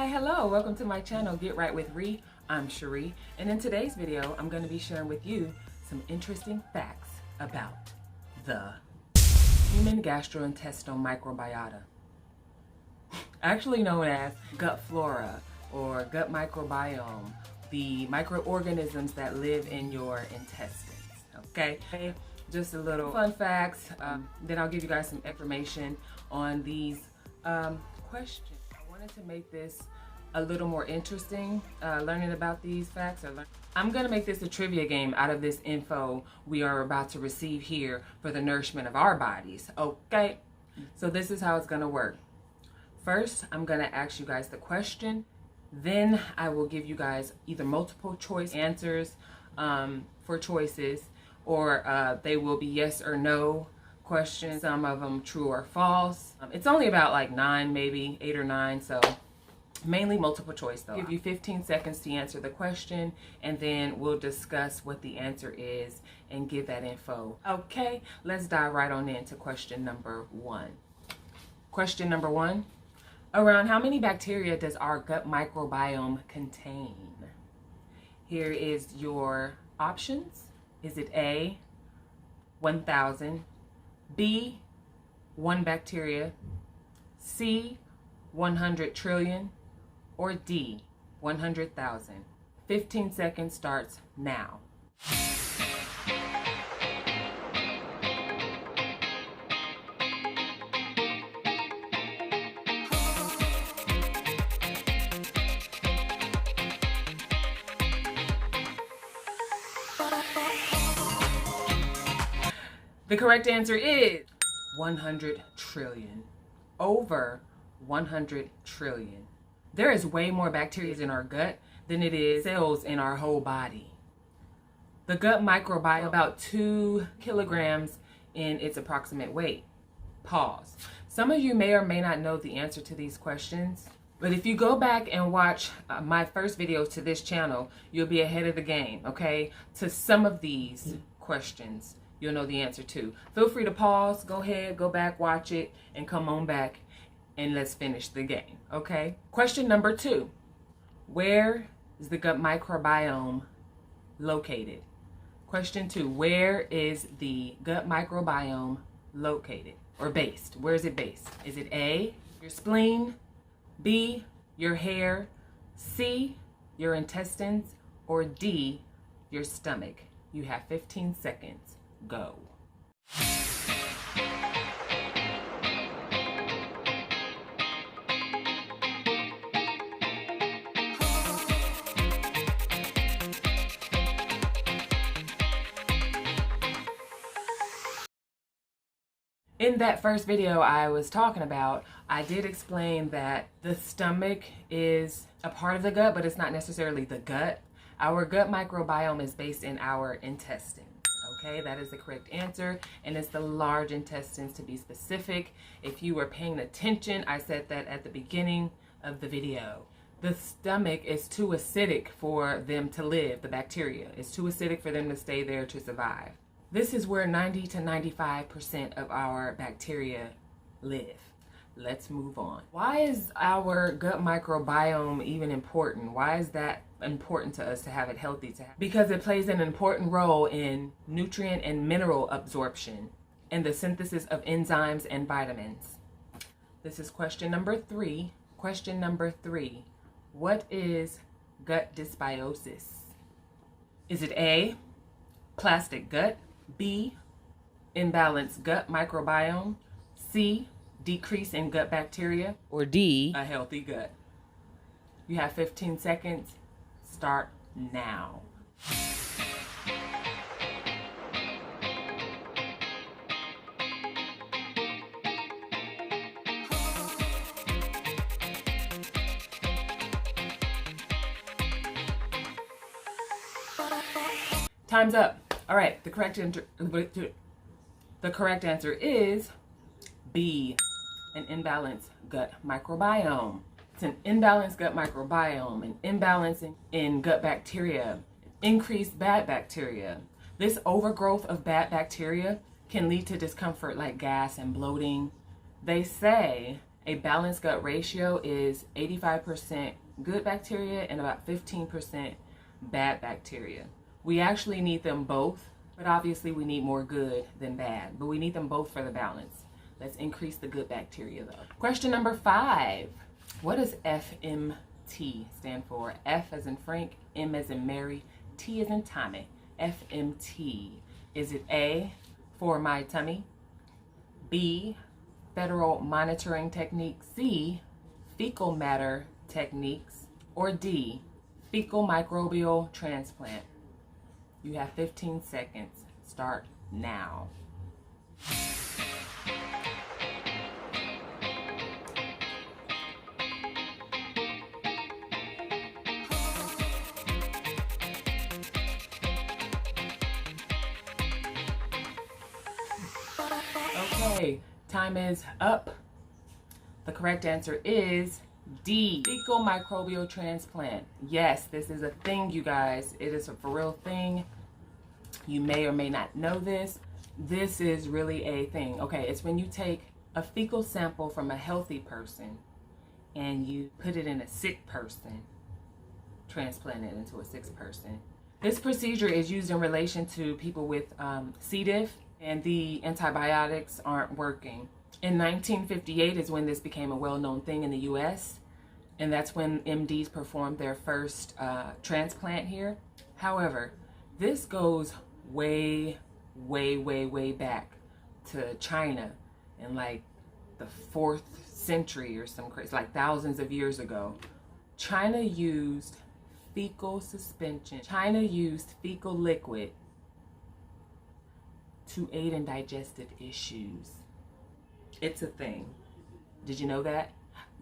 Hi, hello, welcome to my channel, Get Right with Ree. I'm Cherie, and in today's video, I'm going to be sharing with you some interesting facts about the human gastrointestinal microbiota, actually known as gut flora or gut microbiome, the microorganisms that live in your intestines, okay? Just a little fun facts, then I'll give you guys some information on these questions. I wanted to make this a little more interesting, learning about these facts. I'm gonna make this a trivia game out of this info we are about to receive here for the nourishment of our bodies, okay? So this is how it's gonna work. First, I'm gonna ask you guys the question, then I will give you guys either multiple choice answers for choices, or they will be yes or no questions, some of them true or false. It's only about like 9, maybe 8 or 9, so mainly multiple choice though. I'll give you 15 seconds to answer the question, and then we'll discuss what the answer is and give that info. Okay, let's dive right on into question number 1. Question number 1, around how many bacteria does our gut microbiome contain? Here is your options. Is it A, 1,000, B, 1 bacteria, C, 100 trillion, or D, 100,000? 15 seconds starts now. The correct answer is 100 trillion. Over 100 trillion. There is way more bacteria in our gut than it is cells in our whole body. The gut microbiome about 2 kilograms in its approximate weight. Pause. Some of you may or may not know the answer to these questions, but if you go back and watch my first videos to this channel, you'll be ahead of the game, okay? To some of these questions, you'll know the answer to. Feel free to pause, go ahead, go back, watch it, and come on back and let's finish the game, okay? Question number 2, where is the gut microbiome located? Question 2, where is the gut microbiome located or based? Where is it based? Is it A, your spleen, B, your hair, C, your intestines, or D, your stomach? You have 15 seconds. Go. In that first video I was talking about, I did explain that the stomach is a part of the gut, but it's not necessarily the gut. Our gut microbiome is based in our intestines. Okay, that is the correct answer, and it's the large intestines to be specific. If you were paying attention, I said that at the beginning of the video. The stomach is too acidic for them to live, the bacteria. It's too acidic for them to stay there to survive. This is where 90 to 95% of our bacteria live. Let's move on. Why is our gut microbiome even important? Why is that important to us to have it healthy? Because it plays an important role in nutrient and mineral absorption and the synthesis of enzymes and vitamins. This is question number 3. Question number 3. What is gut dysbiosis? Is it A, plastic gut, B, imbalanced gut microbiome, C, decrease in gut bacteria, or D, a healthy gut? You have 15 seconds. Start now. Time's up. All right, the correct answer is B, an imbalanced gut microbiome. It's an imbalanced gut microbiome, an imbalance in gut bacteria, increased bad bacteria. This overgrowth of bad bacteria can lead to discomfort like gas and bloating. They say A balanced gut ratio is 85% good bacteria and about 15% bad bacteria. We actually need them both, but obviously we need more good than bad, but we need them both for the balance. Let's increase the good bacteria though. Question number 5. What does FMT stand for? F as in Frank, M as in Mary, T as in Tommy. FMT. Is it A, for my tummy, B, federal monitoring technique, C, fecal matter techniques, or D, fecal microbial transplant? You have 15 seconds. Start now. Okay, time is up. The correct answer is D, fecal microbial transplant. Yes, this is a thing, you guys. It is a for real thing. You may or may not know this. This is really a thing. Okay, it's when you take a fecal sample from a healthy person and you put it in a sick person, transplant it into a sick person. This procedure is used in relation to people with C. diff, and the antibiotics aren't working. In 1958 is when this became a well-known thing in the US, and that's when MDs performed their first transplant here. However, this goes way back to China in like the 4th century or some crazy, like thousands of years ago. China used fecal suspension. China used fecal liquid to aid in digestive issues. It's a thing. Did you know that?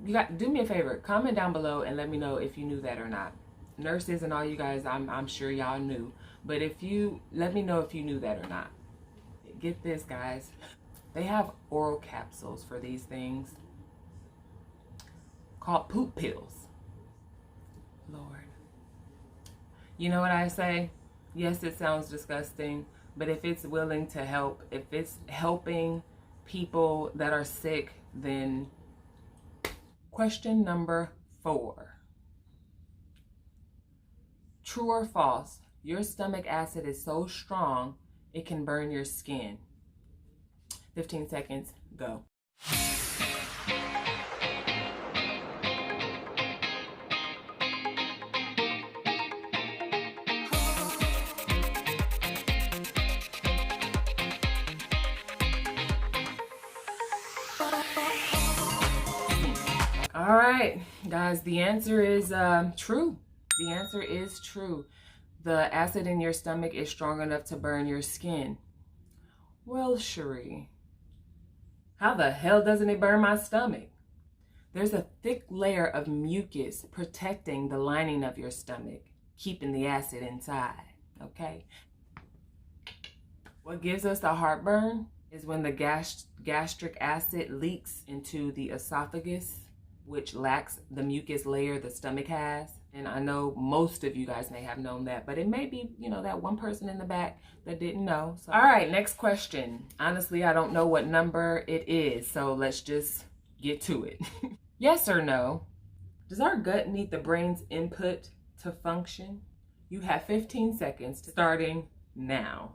You got, do me a favor, comment down below and let me know if you knew that or not. Nurses and all you guys, I'm sure y'all knew, but if you, let me know if you knew that or not. Get this, guys. They have oral capsules for these things called poop pills. Lord. You know what I say? Yes, it sounds disgusting, but if it's willing to help, if it's helping people that are sick, then question number 4. True or false, your stomach acid is so strong it can burn your skin. 15 seconds, go. All right, guys, the answer is true. The answer is true. The acid in your stomach is strong enough to burn your skin. Well, Sheree, how the hell doesn't it burn my stomach? There's a thick layer of mucus protecting the lining of your stomach, keeping the acid inside, okay? What gives us the heartburn is when the gastric acid leaks into the esophagus, which lacks the mucus layer the stomach has. And I know most of you guys may have known that, but it may be, you know, that one person in the back that didn't know. So, all right, next question. Honestly, I don't know what number it is, so let's just get to it. Yes or no? Does our gut need the brain's input to function? You have 15 seconds starting now.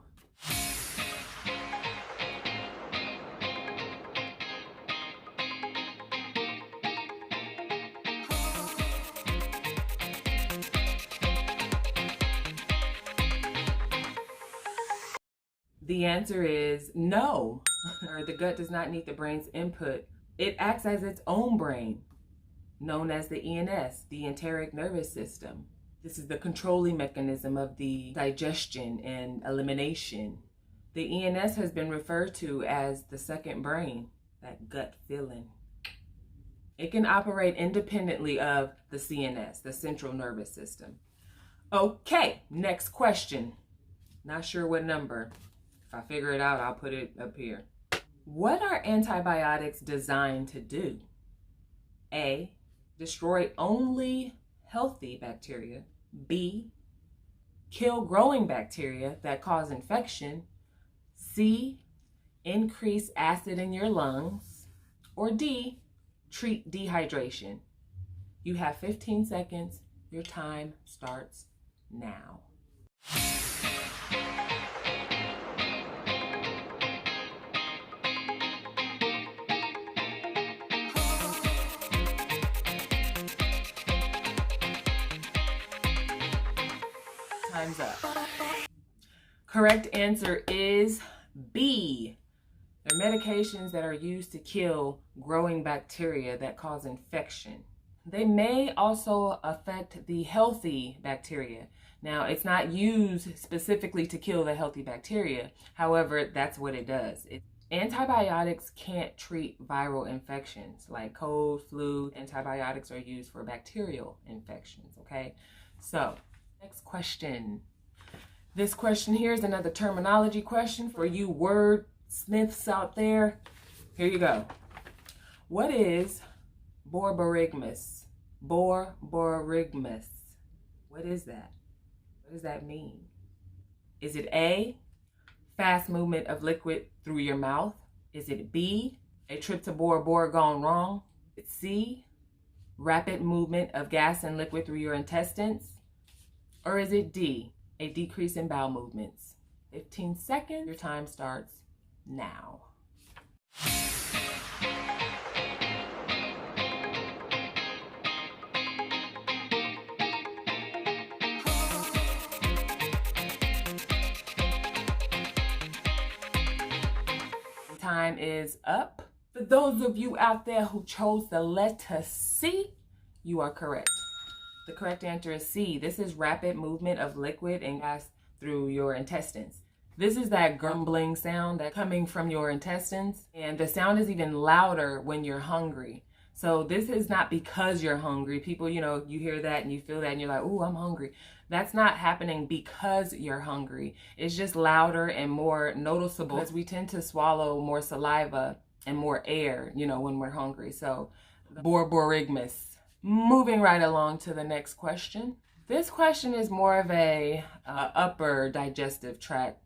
The answer is no. The gut does not need the brain's input. It acts as its own brain, known as the ENS, the enteric nervous system. This is the controlling mechanism of the digestion and elimination. The ENS has been referred to as the second brain, that gut feeling. It can operate independently of the CNS, the central nervous system. Okay, next question. Not sure what number. If I figure it out, I'll put it up here. What are antibiotics designed to do? A, destroy only healthy bacteria. B, kill growing bacteria that cause infection. C, increase acid in your lungs. Or D, treat dehydration? You have 15 seconds. Your time starts now. Time's up. Correct answer is B. They're medications that are used to kill growing bacteria that cause infection. They may also affect the healthy bacteria. Now, it's not used specifically to kill the healthy bacteria. However, that's what it does. Antibiotics can't treat viral infections like cold, flu. Antibiotics are used for bacterial infections, okay? So, next question. This question here is another terminology question for you wordsmiths out there. Here you go. What is borborygmus? Borborygmus. What is that? What does that mean? Is it A, fast movement of liquid through your mouth? Is it B, a trip to Bora Bora gone wrong? Is it C, rapid movement of gas and liquid through your intestines? Or is it D, a decrease in bowel movements? 15 seconds, your time starts now. Time is up. For those of you out there who chose the letter C, you are correct. The correct answer is C. This is rapid movement of liquid and gas through your intestines. This is that grumbling sound that's coming from your intestines, and the sound is even louder when you're hungry. So this is not because you're hungry. People, you hear that and you feel that and you're like, ooh, I'm hungry. That's not happening because you're hungry. It's just louder and more noticeable because we tend to swallow more saliva and more air, when we're hungry. So borborygmus. Moving right along to the next question. This question is more of a upper digestive tract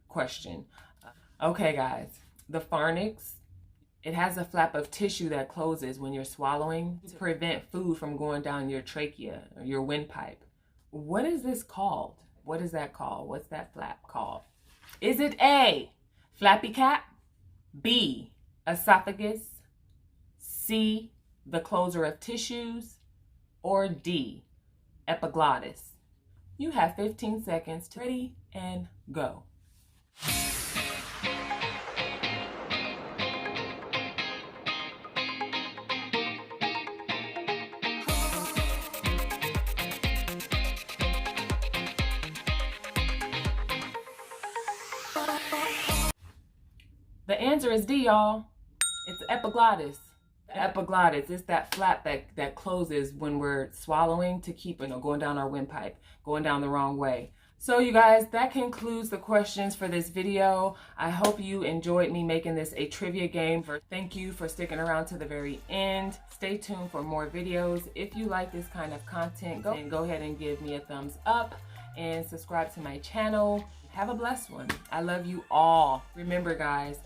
question. Okay, guys, the pharynx, it has a flap of tissue that closes when you're swallowing to prevent food from going down your trachea or your windpipe. What is this called? What is that called? What's that flap called? Is it A, flappy cap, B, esophagus, C, the closer of tissues, or D, epiglottis? You have 15 seconds to ready and go. The answer is D, y'all. It's epiglottis. The epiglottis is that flap that closes when we're swallowing to keep going down our windpipe, going down the wrong way. So you guys, that concludes the questions for this video. I hope you enjoyed me making this a trivia game. Thank you for sticking around to the very end. Stay tuned for more videos. If you like this kind of content, go ahead and give me a thumbs up and subscribe to my channel. Have a blessed one. I love you all. Remember, guys,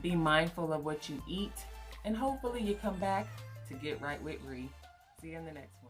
be mindful of what you eat, and hopefully you come back to get right with Ree. See you in the next one.